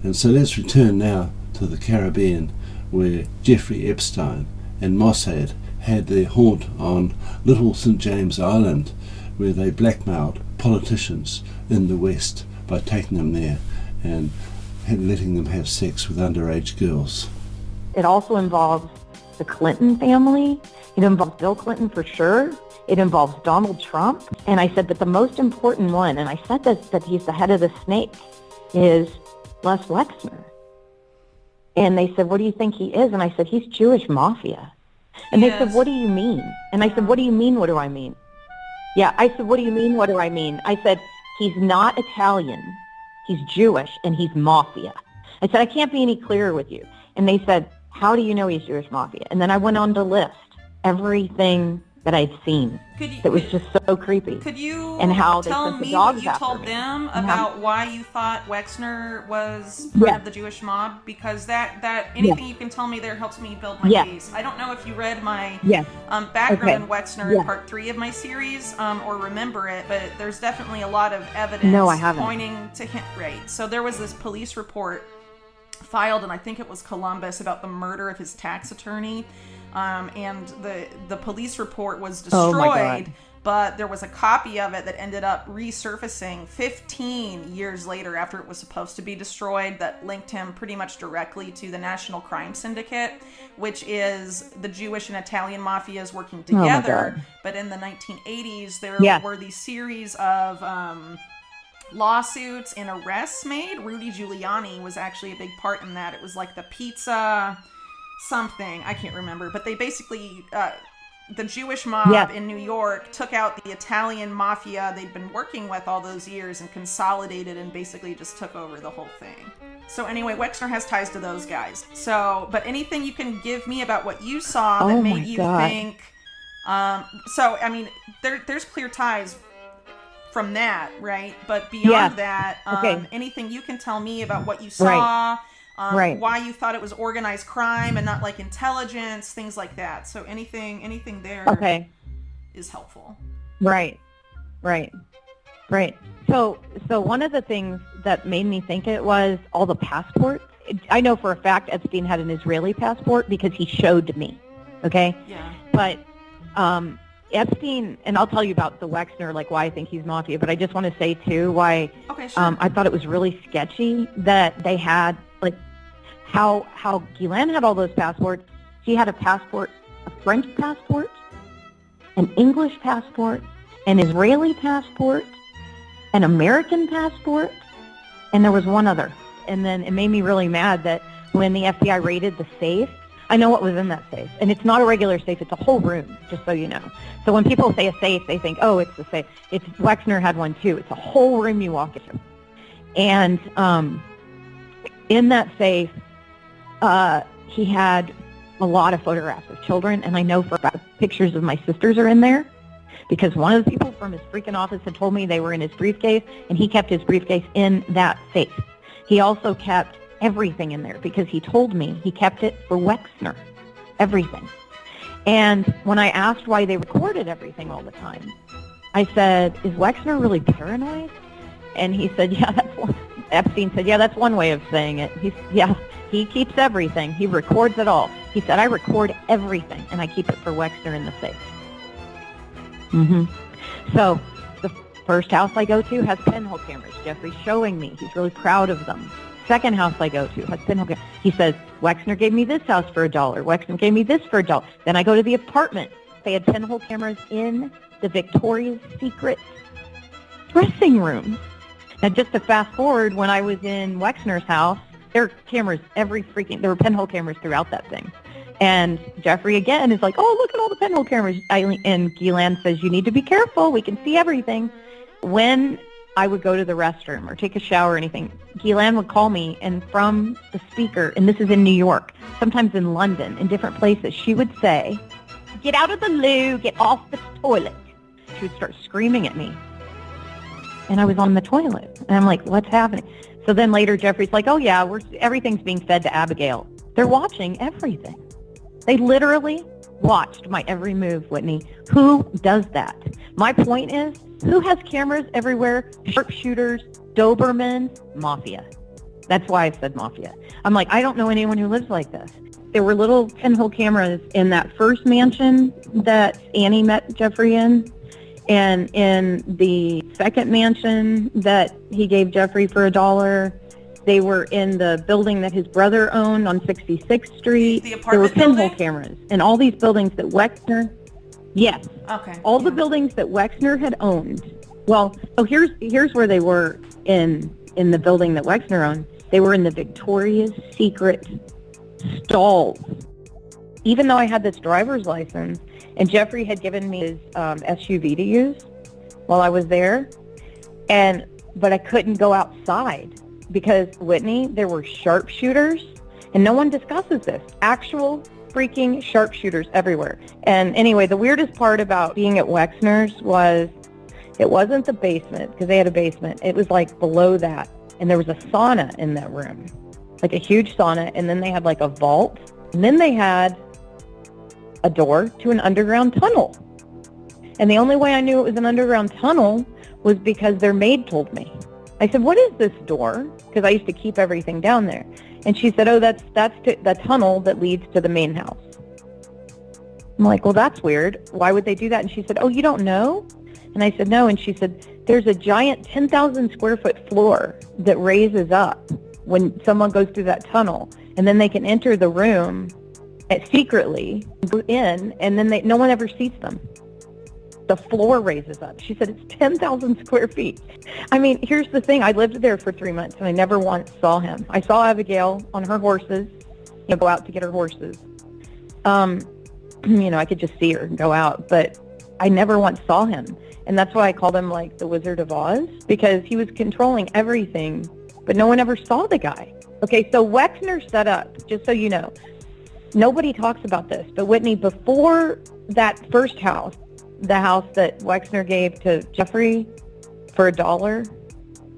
And so let's return now to the Caribbean, where Jeffrey Epstein and Mossad had their haunt on Little St. James Island, where they blackmailed politicians in the West by taking them there and letting them have sex with underage girls. It also involves the Clinton family. It involves Bill Clinton for sure. It involves Donald Trump. And I said that the most important one, and I said that he's the head of the snake, is Les Wexner. And they said, what do you think he is? And I said, he's Jewish mafia. And they said, what do you mean? And I said, what do you mean, what do I mean? Yeah, I said, what do you mean, what do I mean? I said, he's not Italian, he's Jewish, and he's mafia. I said, I can't be any clearer with you. And they said, how do you know he's Jewish mafia? And then I went on to list everything that I'd seen. It was just so creepy. Could you and how tell they me the what you told them about why you thought Wexner was part of the Jewish mob? Because that anything you can tell me there helps me build my case. I don't know if you read my background in Wexner in part 3 of my series or remember it, but there's definitely a lot of evidence pointing to him. Right. So there was this police report filed, and I think it was Columbus, about the murder of his tax attorney. And the police report was destroyed, but there was a copy of it that ended up resurfacing 15 years later after it was supposed to be destroyed, that linked him pretty much directly to the National Crime Syndicate, which is the Jewish and Italian mafias working together. But in the 1980s, there were these series of lawsuits and arrests made. Rudy Giuliani was actually a big part in that. It was like the pizza something, I can't remember, but they basically the Jewish mob in New York took out the Italian mafia they'd been working with all those years and consolidated and basically just took over the whole thing. So anyway, Wexner has ties to those guys. So, but anything you can give me about what you saw that made you think so I mean there's clear ties from that, right? But beyond that, anything you can tell me about what you saw, why you thought it was organized crime and not like intelligence, things like that. So anything there is helpful. Right. So one of the things that made me think it was all the passports. I know for a fact Epstein had an Israeli passport because he showed me. Okay. Yeah. But Epstein, and I'll tell you about the Wexner, like why I think he's mafia, but I just want to say too why I thought it was really sketchy that they had like how Ghislaine had all those passports. She had a passport, a French passport, an English passport, an Israeli passport, an American passport, and there was one other. And then it made me really mad that when the FBI raided the safe, I know what was in that safe. And it's not a regular safe. It's a whole room, just so you know. So when people say a safe, they think, oh, it's the safe. Wexner had one, too. It's a whole room you walk into. And in that safe, he had a lot of photographs of children. And I know for about pictures of my sisters are in there because one of the people from his freaking office had told me they were in his briefcase, and he kept his briefcase in that safe. He also kept everything in there because he told me he kept it for Wexner, everything. And when I asked why they recorded everything all the time, I said, is Wexner really paranoid? And he said, Epstein said, that's one way of saying it. He keeps everything. He records it all. He said, I record everything, and I keep it for Wexner in the safe. So the first house I go to has pinhole cameras. Jeffrey's showing me. He's really proud of them. Second house I go to has pinhole cameras. He says, Wexner gave me this house for $1. Wexner gave me this for $1. Then I go to the apartment. They had pinhole cameras in the Victoria's Secret dressing room. Now, just to fast forward, when I was in Wexner's house, there were cameras there were pinhole cameras throughout that thing. And Jeffrey, again, is like, oh, look at all the pinhole cameras. And Ghislaine says, you need to be careful. We can see everything. When I would go to the restroom or take a shower or anything, Ghislaine would call me, and from the speaker, and this is in New York, sometimes in London, in different places, she would say, get out of the loo, get off the toilet. She would start screaming at me. And I was on the toilet. And I'm like, what's happening? So then later, Jeffrey's like, oh, yeah, everything's being fed to Abigail. They're watching everything. They literally watched my every move, Whitney. Who does that? My point is, who has cameras everywhere? Sharpshooters, Dobermans, mafia. That's why I said mafia. I'm like, I don't know anyone who lives like this. There were little pinhole cameras in that first mansion that Annie met Jeffrey in, and in the second mansion that he gave Jeffrey for $1. They were in the building that his brother owned on 66th Street. The there were apartment pinhole building? cameras in all these buildings that Wexner, yes, Okay. all the buildings that Wexner had owned. Well, so here's where they were in the building that Wexner owned. They were in the Victoria's Secret stalls. Even though I had this driver's license, and Jeffrey had given me his SUV to use while I was there, but I couldn't go outside because, Whitney, there were sharpshooters, and no one discusses this. Actual freaking sharpshooters everywhere. And anyway, the weirdest part about being at Wexner's was it wasn't the basement, because they had a basement. It was like below that, and there was a sauna in that room, like a huge sauna, and then they had like a vault, and then they had a door to an underground tunnel. And the only way I knew it was an underground tunnel was because their maid told me. I said, what is this door? Because I used to keep everything down there. And she said, oh, that's the tunnel that leads to the main house. I'm like, well, that's weird. Why would they do that? And she said, oh, you don't know? And I said, no. And she said, there's a giant 10,000 square foot floor that raises up when someone goes through that tunnel. And then they can enter the room secretly, go in, and then no one ever sees them. The floor raises up. She said it's 10,000 square feet. I mean, here's the thing. I lived there for 3 months, and I never once saw him. I saw Abigail on her horses, go out to get her horses. I could just see her and go out, but I never once saw him. And that's why I called him like the Wizard of Oz, because he was controlling everything, but no one ever saw the guy. Okay, so Wexner set up, just so you know, nobody talks about this, but Whitney, before that first house, the house that Wexner gave to Jeffrey for $1,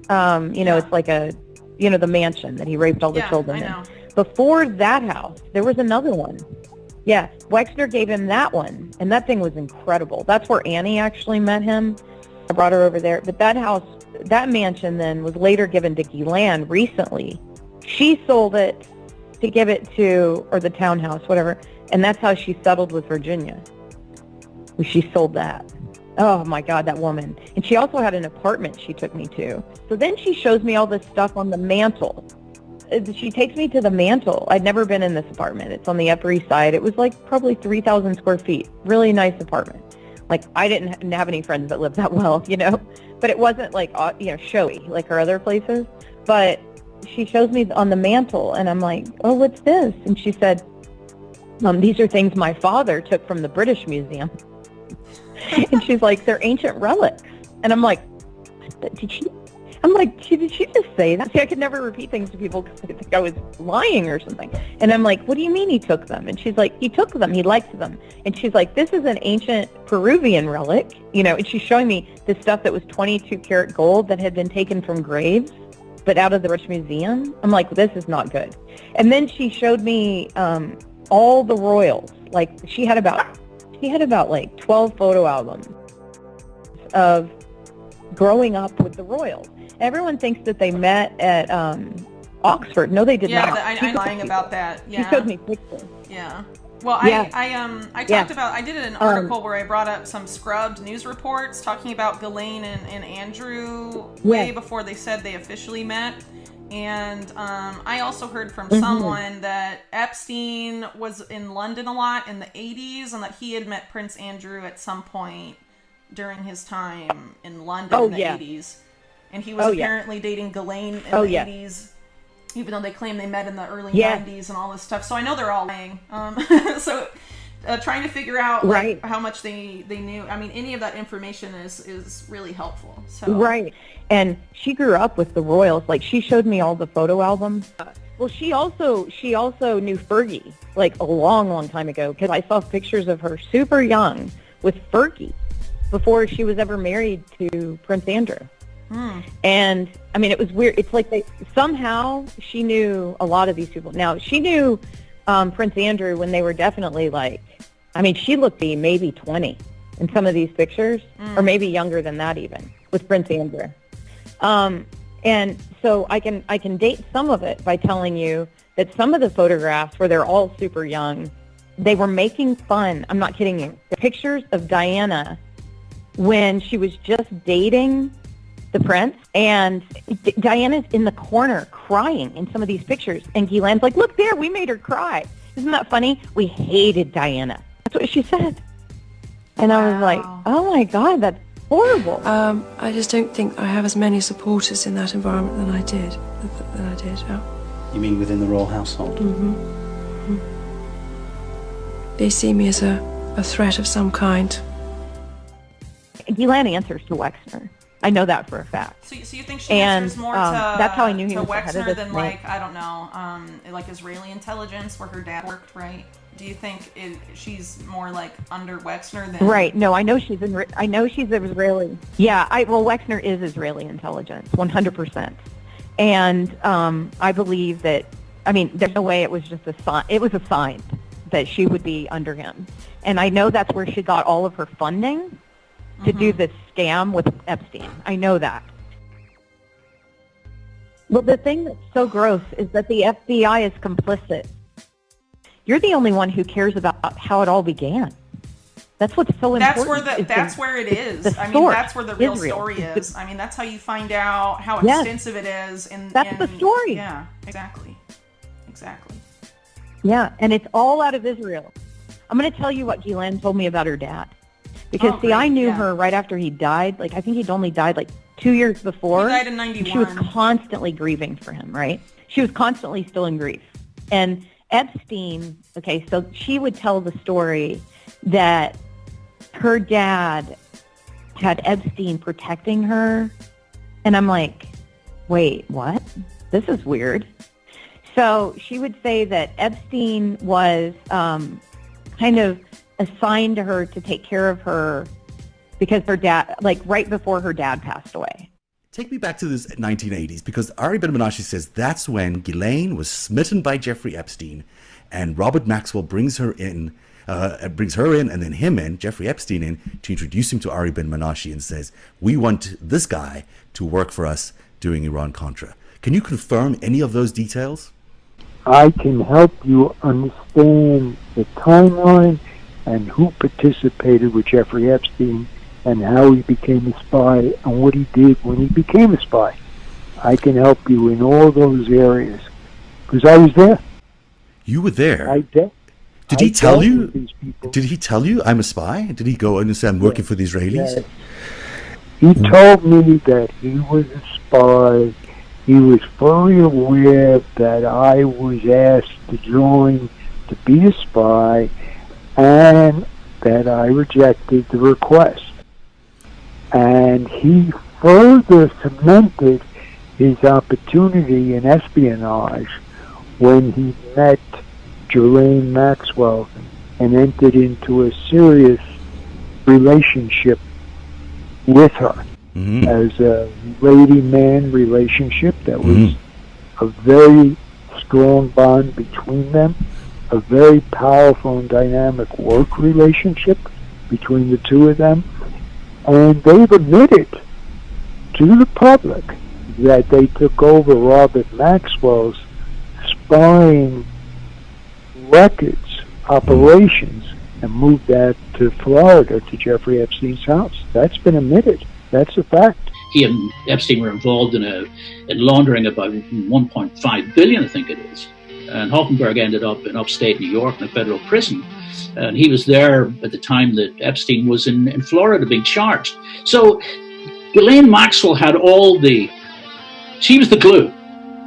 it's like the mansion that he raped all the children in. Before that house, there was another one. Yeah, Wexner gave him that one, and that thing was incredible. That's where Annie actually met him. I brought her over there. But that house, that mansion then was later given to Ghislaine recently. She sold it to give it to, or the townhouse, whatever, and that's how she settled with Virginia. She sold that. Oh my God, that woman. And she also had an apartment she took me to. So then she shows me all this stuff on the mantle. She takes me to the mantle. I'd never been in this apartment. It's on the Upper East Side. It was like probably 3,000 square feet. Really nice apartment. Like, I didn't have any friends that lived that well, but it wasn't like, showy like her other places. But she shows me on the mantle, and I'm like, oh, what's this? And she said, these are things my father took from the British Museum. And she's like, they're ancient relics. And I'm like, did she just say that? See, I could never repeat things to people because they think I was lying or something. And I'm like, what do you mean he took them? And she's like, he took them. He likes them. And she's like, this is an ancient Peruvian relic, and she's showing me this stuff that was 22 karat gold that had been taken from graves, but out of the British Museum. I'm like, this is not good. And then she showed me all the royals. Like, she had about like 12 photo albums of growing up with the royals. Everyone thinks that they met at Oxford. No, they did not. Yeah, I'm lying about that. Yeah. She showed me pictures. Yeah. Well, I talked about, I did an article where I brought up some scrubbed news reports talking about Ghislaine and Andrew way before they said they officially met. And I also heard from someone that Epstein was in London a lot in the 80s, and that he had met Prince Andrew at some point during his time in London in the 80s. And he was apparently dating Ghislaine in the 80s, even though they claim they met in the early 90s and all this stuff. So I know they're all lying. So trying to figure out how much they knew. I mean, any of that information is really helpful. So. Right. And she grew up with the royals. Like, she showed me all the photo albums. Well, she also knew Fergie, like, a long, long time ago, because I saw pictures of her super young with Fergie before she was ever married to Prince Andrew. And I mean, it was weird. It's like somehow she knew a lot of these people. Now, she knew Prince Andrew when they were definitely she looked maybe 20 in some of these pictures, or maybe younger than that even, with Prince Andrew. And so I can date some of it by telling you that some of the photographs where they're all super young, they were making fun. I'm not kidding you. The pictures of Diana when she was just dating the prince, and Diana's in the corner crying in some of these pictures, and Ghislaine's like, look there, we made her cry. Isn't that funny? We hated Diana. That's what she said. And I was like, oh my God, that's horrible. I just don't think I have as many supporters in that environment than I did. Yeah. You mean within the royal household? Mm-hmm. Mm-hmm. They see me as a threat of some kind. Ghislaine answers to Wexner. I know that for a fact. So you think she answers more to that's how I knew he was Wexner than like, I don't know, like Israeli intelligence where her dad worked, right? Do you think she's more like under Wexner than? Right. No, I know she's Israeli. Yeah. Well, Wexner is Israeli intelligence, 100%. And I believe that. I mean, there's no way it was just a sign. It was a sign that she would be under him. And I know that's where she got all of her funding to do this scam with Epstein. I know that. Well, the thing that's so gross is that the FBI is complicit. You're the only one who cares about how it all began. That's what's so important. That's where it is. I mean, that's where the real story is. I mean, that's how you find out how extensive it is. That's the story. Yeah, exactly. Yeah, and it's all out of Israel. I'm going to tell you what Ghislaine told me about her dad. Because, I knew her right after he died. Like, I think he'd only died, 2 years before. He died in 91. She was constantly grieving for him, right? She was constantly still in grief. And Epstein, so she would tell the story that her dad had Epstein protecting her. And I'm like, wait, what? This is weird. So she would say that Epstein was kind of assigned to her to take care of her because her dad, right before her dad passed away. Take me back to this 1980s, because Ari Ben-Menashe says that's when Ghislaine was smitten by Jeffrey Epstein, and Robert Maxwell brings her in, and then him in, Jeffrey Epstein in, to introduce him to Ari Ben-Menashe and says, we want this guy to work for us doing Iran-Contra. Can you confirm any of those details? I can help you understand the timeline and who participated with Jeffrey Epstein and how he became a spy and what he did when he became a spy. I can help you in all those areas because I was there. You were there? Did he tell you? Did he tell you I'm a spy? Did he go and say I'm working for the Israelis? Yes. He told me that he was a spy. He was fully aware that I was asked to join to be a spy, and that I rejected the request. And he further cemented his opportunity in espionage when he met Ghislaine Maxwell and entered into a serious relationship with her. As a lady-man relationship that was a very strong bond between them, a very powerful and dynamic work relationship between the two of them, and they've admitted to the public that they took over Robert Maxwell's spying records, operations, and moved that to Florida to Jeffrey Epstein's house. That's been admitted. That's a fact. He and Epstein were involved in laundering about 1.5 billion, I think it is. And Hoffenberg ended up in upstate New York in a federal prison. And he was there at the time that Epstein was in Florida being charged. So Ghislaine Maxwell had she was the glue.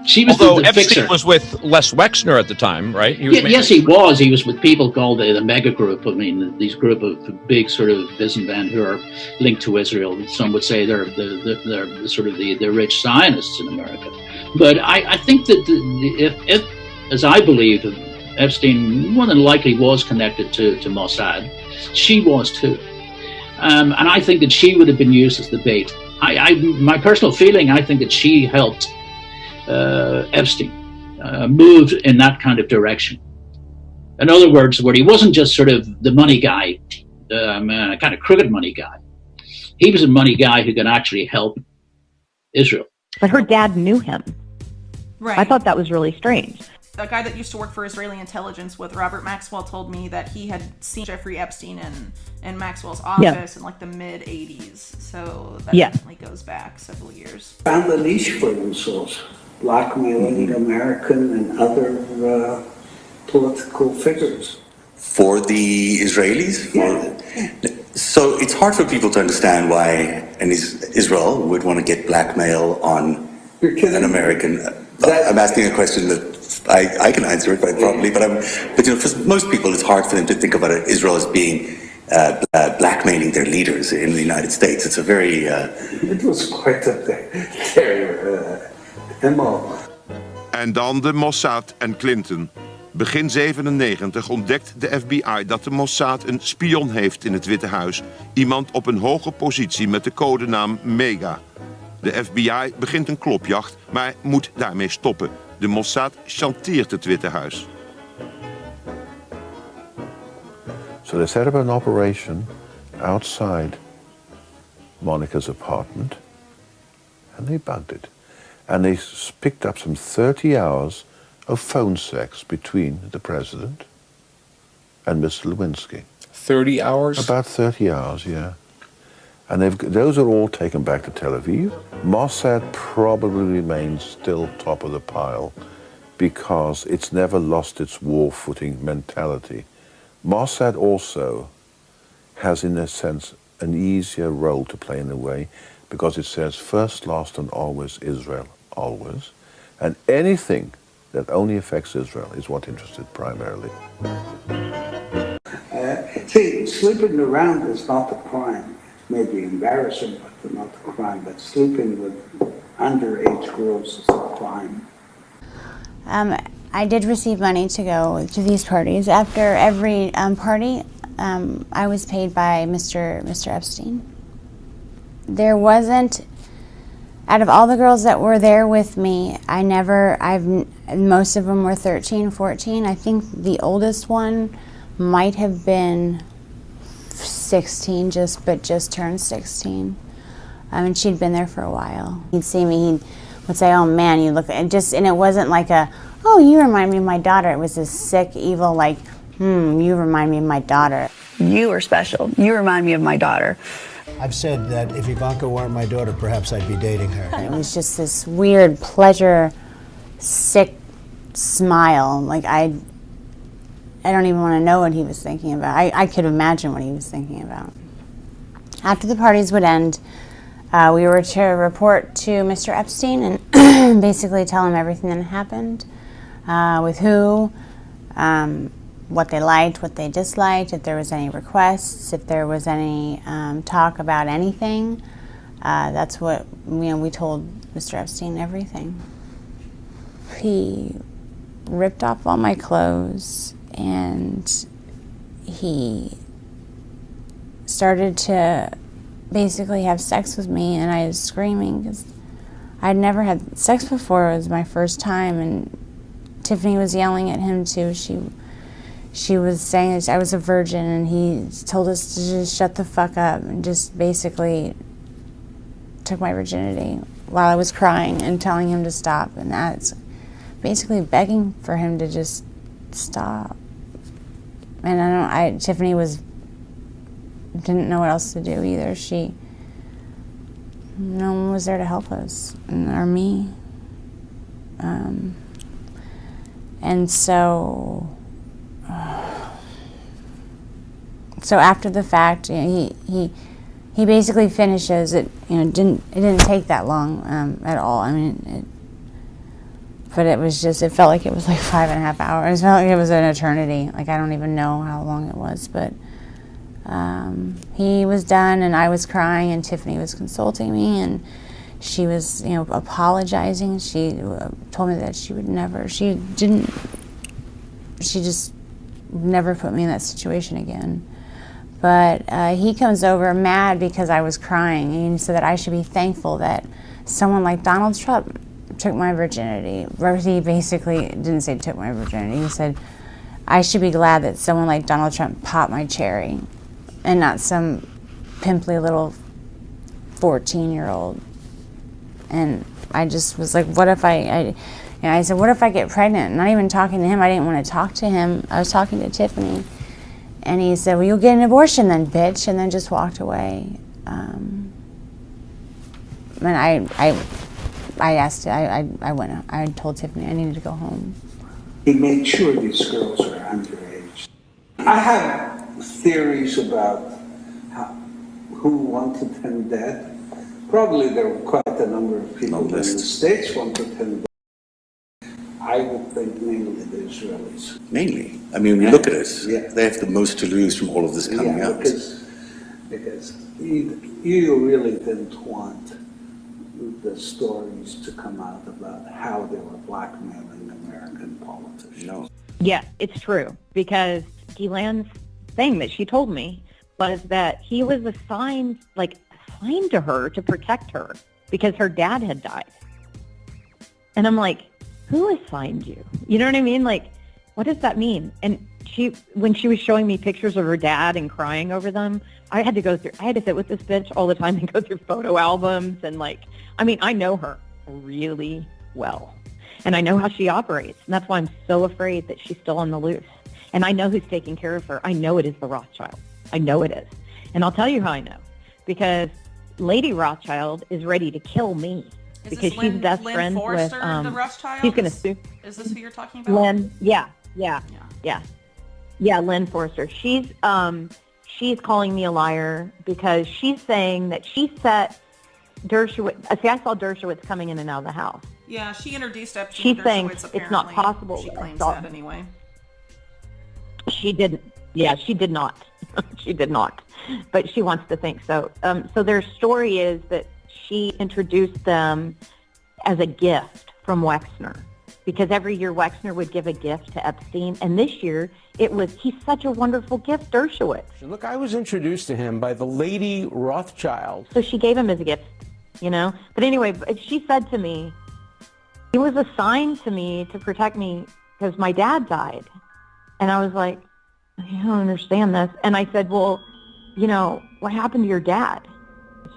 She was the Epstein fixer. Was with Les Wexner at the time, right? Yes, he was. He was with people called the mega group. I mean, these group of big sort of businessmen who are linked to Israel. Some would say they're sort of the rich Zionists in America. But I think that if as I believe, Epstein more than likely was connected to Mossad. She was too. And I think that she would have been used as the bait. My personal feeling, I think that she helped Epstein moved in that kind of direction. In other words, where he wasn't just sort of the money guy, kind of crooked money guy. He was a money guy who could actually help Israel But her dad knew him. Right. I thought that was really strange. A guy that used to work for Israeli intelligence with Robert Maxwell told me that he had seen Jeffrey Epstein in Maxwell's office in like the mid 80s. So that definitely goes back several years. Found the niche for themselves, blackmailing American and other political figures. For the Israelis? So it's hard for people to understand why Israel would want to get blackmail on an American. I'm asking a question that I can answer it quite probably, but for most people, it's hard for them to think about Israel as being blackmailing their leaders in the United States. It's a very... It was quite their MO. En dan de Mossad en Clinton. Begin 97 ontdekt de FBI dat de Mossad een spion heeft in het Witte Huis. Iemand op een hoge positie met de codenaam Mega. De FBI begint een klopjacht, maar moet daarmee stoppen. De Mossad chanteert het Witte Huis. So they set up an operation outside Monica's apartment and they bugged it. And they picked up some 30 hours of phone sex between the president and Mr. Lewinsky. 30 hours? About 30 hours, yeah. And those are all taken back to Tel Aviv. Mossad probably remains still top of the pile because it's never lost its war footing mentality. Mossad also has, in a sense, an easier role to play in a way because it says first, last, and always Israel, always. And anything that only affects Israel is what interests it primarily. See, sleeping around is not the crime. Maybe embarrassing, but not the crime. But sleeping with underage girls is the crime. I did receive money to go to these parties. After every party, I was paid by Mr. Epstein. There wasn't, out of all the girls that were there with me, most of them were 13, 14. I think the oldest one might have been 16, just turned 16. And she'd been there for a while. He'd see me, he would say, "Oh man, you look," and it wasn't like "Oh, you remind me of my daughter." It was this sick, evil, like, you remind me of my daughter. You are special. You remind me of my daughter. I've said that if Ivanka weren't my daughter, perhaps I'd be dating her. It was just this weird pleasure, sick smile. Like I don't even want to know what he was thinking about. I could imagine what he was thinking about. After the parties would end, we were to report to Mr. Epstein and basically tell him everything that happened, with who, what they liked, what they disliked, if there was any requests, if there was any talk about anything. That's what, we told Mr. Epstein everything. He ripped off all my clothes and he started to basically have sex with me, and I was screaming because I'd never had sex before. It was my first time, and Tiffany was yelling at him too. She was saying I was a virgin, and he told us to just shut the fuck up and just basically took my virginity while I was crying and telling him to stop, and that's basically begging for him to just stop. And Tiffany didn't know what else to do either. No one was there to help us, or me. And so after the fact, he basically finishes it. It didn't take that long at all. But it felt like it was like 5.5 hours. It felt like it was an eternity. Like I don't even know how long it was, but he was done, and I was crying, and Tiffany was consulting me, and she was, apologizing. She told me that she just never put me in that situation again. But he comes over mad because I was crying, and he said that I should be thankful that someone like Donald Trump took my virginity. He basically didn't say took my virginity. He said, I should be glad that someone like Donald Trump popped my cherry and not some pimply little 14-year-old. And I just was like, what if I said, what if I get pregnant? Not even talking to him. I didn't want to talk to him. I was talking to Tiffany. And he said, well, you'll get an abortion then, bitch, and then just walked away. And I told Tiffany I needed to go home. He made sure these girls are underage. I have theories about who wanted him dead. Probably there were quite a number of people in the States wanted him dead. I would think mainly the Israelis. Mainly? I mean, when you look at it, they have the most to lose from all of this coming out. Because you really didn't want the stories to come out about how they were blackmailing American politicians. No. Yeah, it's true, because Ghislaine's thing that she told me was that he was assigned to her to protect her because her dad had died. And I'm like, who assigned you? You know what I mean? Like, what does that mean? And when she was showing me pictures of her dad and crying over them, I had to sit with this bitch all the time and go through photo albums and I know her really well. And I know how she operates. And that's why I'm so afraid that she's still on the loose. And I know who's taking care of her. I know it is the Rothschild. I know it is. And I'll tell you how I know. Because Lady Rothschild is ready to kill me. Because she's best friends with the Rothschild? She's going to sue. Is this who you're talking about? Lynn, yeah, Lynn Forrester. She's calling me a liar because she's saying that she set Dershowitz. See, I saw Dershowitz coming in and out of the house. Yeah, she introduced Epstein. She's saying it's not possible. She claims that anyway. She didn't. Yeah, she did not. She did not. But she wants to think so. So their story is that she introduced them as a gift from Wexner, because every year Wexner would give a gift to Epstein, and this year he's such a wonderful gift, Dershowitz. Look, I was introduced to him by the Lady Rothschild. So she gave him as a gift, But anyway, she said to me, he was assigned to me to protect me because my dad died. And I was like, I don't understand this. And I said, well, what happened to your dad?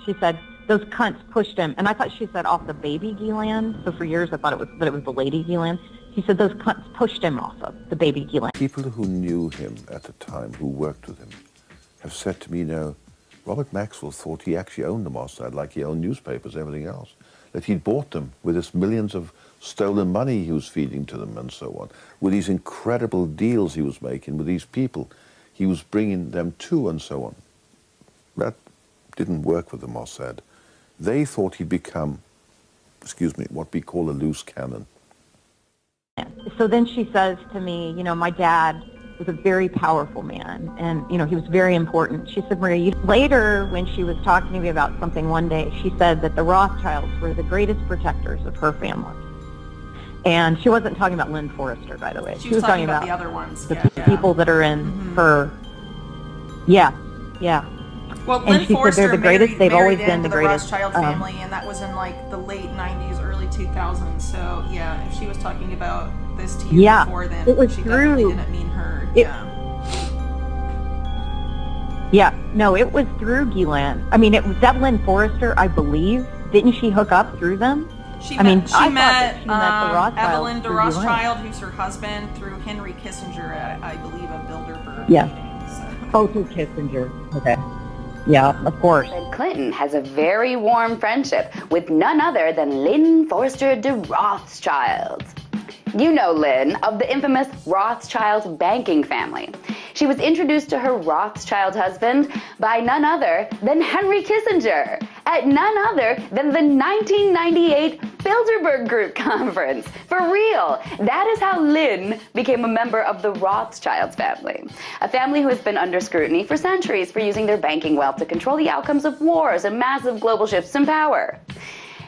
She said, those cunts pushed him. And I thought she said off the baby Ghislaine. So for years I thought it was the lady Ghislaine. She said those cunts pushed him off of the baby Ghislaine. People who knew him at the time, who worked with him, have said to me, Robert Maxwell thought he actually owned the Mossad, like he owned newspapers, everything else. That he'd bought them with his millions of stolen money he was feeding to them and so on. With these incredible deals he was making with these people, he was bringing them to and so on. That didn't work with the Mossad. They thought he'd become, what we call a loose cannon. So then she says to me, my dad was a very powerful man, and, he was very important. She said, Maria, later when she was talking to me about something one day, she said that the Rothschilds were the greatest protectors of her family. And she wasn't talking about Lynn Forrester, by the way. She was talking about the other ones. The people that are in her. Yeah. Well, Lynn Forrester said they're the greatest. They've always been the greatest. Rothschild family, and that was in the late 90s, early 2000s. So yeah, if she was talking about this to you before then, it was she through. Definitely didn't mean her. No, it was through Ghislaine. I mean, it was that Lynn Forrester, I believe. Didn't she hook up through them? She met the Rothschild Evelyn de Rothschild, who's her husband, through Henry Kissinger at, I believe, a Bilderberg meeting. So. Through Kissinger. Okay. Yeah, of course. Clinton has a very warm friendship with none other than Lynn Forrester de Rothschild. You know Lynn of the infamous Rothschild banking family. She was introduced to her Rothschild husband by none other than Henry Kissinger at none other than the 1998 Bilderberg Group conference. For real, that is how Lynn became a member of the Rothschild family, a family who has been under scrutiny for centuries for using their banking wealth to control the outcomes of wars and massive global shifts in power.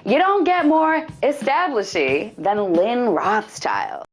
You don't get more establishy than Lynn Rothschild.